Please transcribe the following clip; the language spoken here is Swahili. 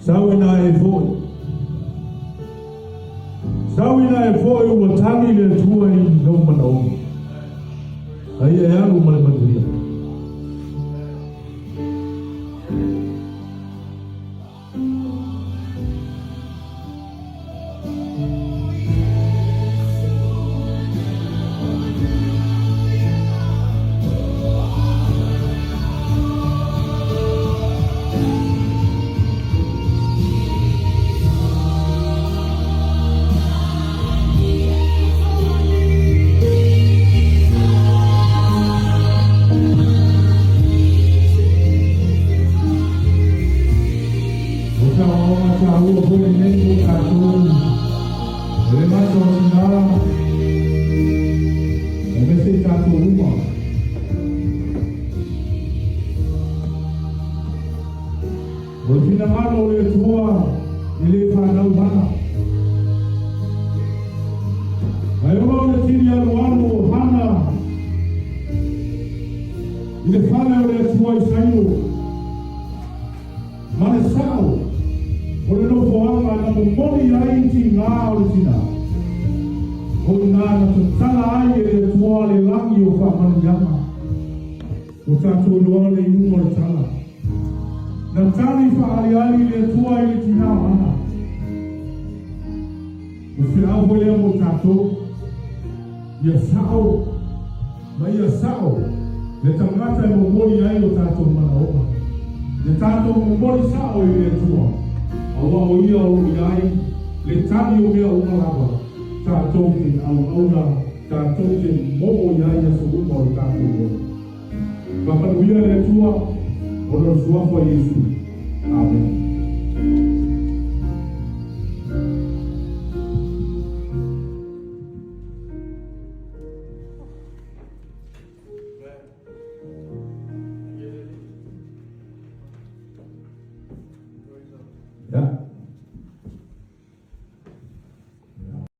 sawi na efoi watani le tua ni ngoma na umu haya yangu male madria Pinamalo le tua ile pana ubana ayo le tinia wano hana ile pana le tua isayo mana sao ole no foanga na moni ya inti ngao le tina ona na tsala ai le tua le langi o fa manjama utatu lo le yumo le tsala na taarifa hali ile tua ile tinawana usiapo ile mtato ya sao baya sao le tamata mboni yayo tato manaoma le tato mboni sao ile tua awa oia o yai le tani o mea umalaba tato ki auna tato ki momo yai ya suuma o tato baba uia le tua Ora sua foi isso. Amém.